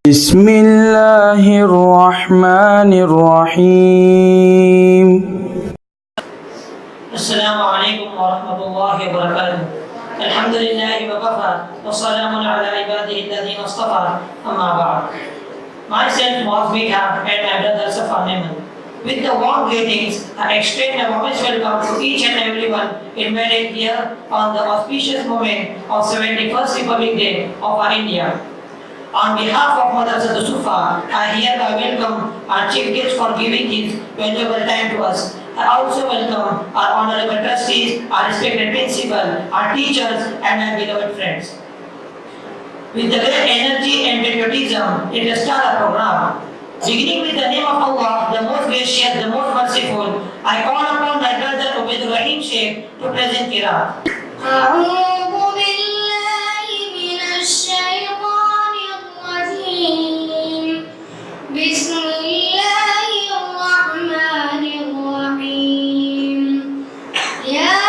بسم الله الرحمن الرحيم. السلام عليكم ورحمة الله وبركاته. الحمد لله وكفى وسلام على عباده الذين اصطفى. أما بعد. Myself, Mohbika, and my brother Safa Naiman. With the warm greetings, I extend a warmest welcome to each and everyone invited here on the auspicious moment of 71st Republic Day of our India. On behalf of Madrasa Sufa, I hereby welcome our chief guest for giving his valuable time to us. I also welcome our honorable trustees, our respected principal, our teachers, and my beloved friends. With the great energy and patriotism, let us start our program. Beginning with the name of Allah, the most gracious, the most merciful, I call upon my brother Ubaidul Rahim Sheikh to present Qiraat. بسم الله الرحمن الرحيم. يا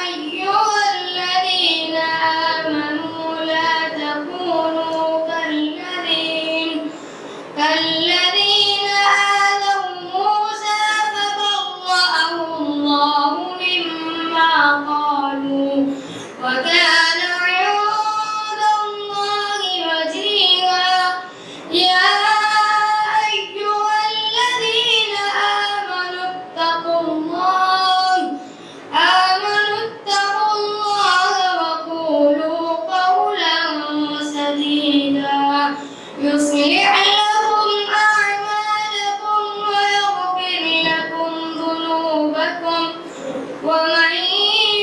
أيها الذين آمنوا لا تكونوا كالذين آذوا موسى فبرأه الله مما قالوا وكان عند الله وجيها. يا أيها الذين آمنوا اتقوا الله وقولوا قولا سديدا يصلح لكم أعمالكم ويغفر لكم ذنوبكم ومن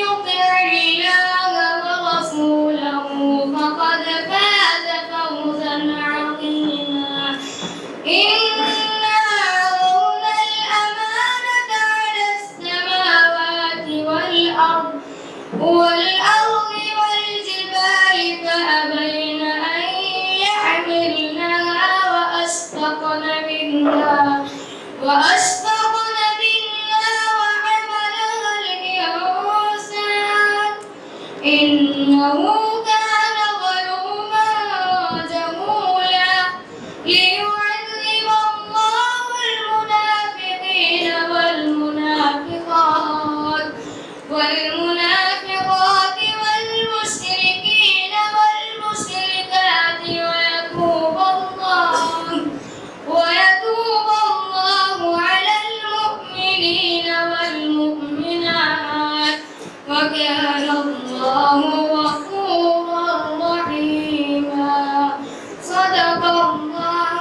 يطع الله ورسوله فقد فاز فوزا عظيما. إنا عرضنا الأمانة على السماوات والأرض والجبال فأبين أن يحملنها وأشفقن منها وحملها الإنسان إنه كان ظلوما جهولا. ليعذب الله المنافقين والمشركين والمشركات ويتوب الله على المؤمنين والمؤمنات وكان الله غفورا رحيما. صدق الله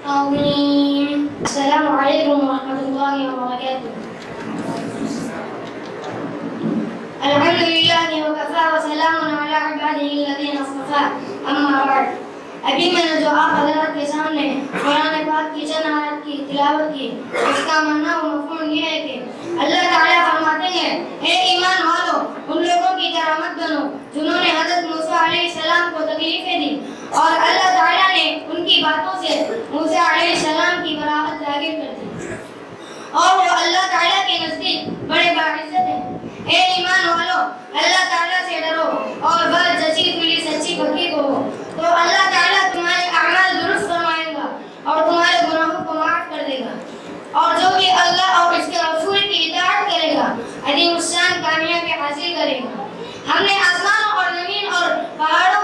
العظيم. السلام عليكم ورحمة الله وبركاته. الحمد لله وكفى وسلام على عباده الذين اصطفى. أما بعد. अभी मैंने जो आप हज़रात के सामने कुरान पाक की चंद आयत की तिलावत की, उसका मानना व मफ़हूम ये है कि अल्लाह ताला फरमाते हैं, हे ईमान वालों, उन लोगों की तरह मत बनो जिन्होंने हज़रत मूसा अलैहिस्सलाम को तकलीफें दी और अल्लाह ताला ने उनकी बातों से मूसा अलैहिस्सलाम की बराअत जाहिर कर दी और वो अल्लाह ताला के नज़दीक बड़े बाइज़्ज़त हैं। हे ईमान वालों, अल्लाह ताला से डरो और बस जची खुली सच्ची पक्की को हो तो अल्लाह ताला तुम्हारे अमाल दुरुस्त फरमाएगा और तुम्हारे गुनाहों को माफ कर देगा। और जो भी अल्लाह और उसके रसूल की इताअत करेगा अज़ीम शान कामयाबी हासिल करेगा। हमने आसमानों और ज़मीन और पहाड़ों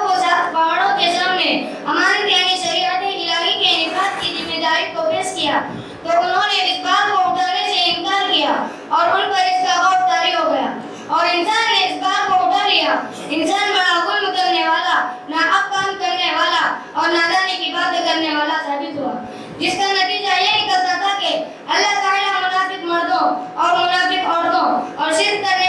के सामने अमानत यानी शरीयत इलाही के निफाज़ की जिम्मेदारी को पेश किया तो उन्होंने इस बात को उठाने से इनकार किया और उन पर इसका खौफ तारी हो गया और इंसान ने इस बात को उठा लिया। इंसान बड़ा जुल्म करने वाला, नाहक काम करने वाला और नादानी की बातें करने वाला साबित हुआ, जिसका नतीजा ये निकलता था कि अल्लाह ताला मुनाफिक मर्दों और मुनाफिक औरतों और शिर्क करने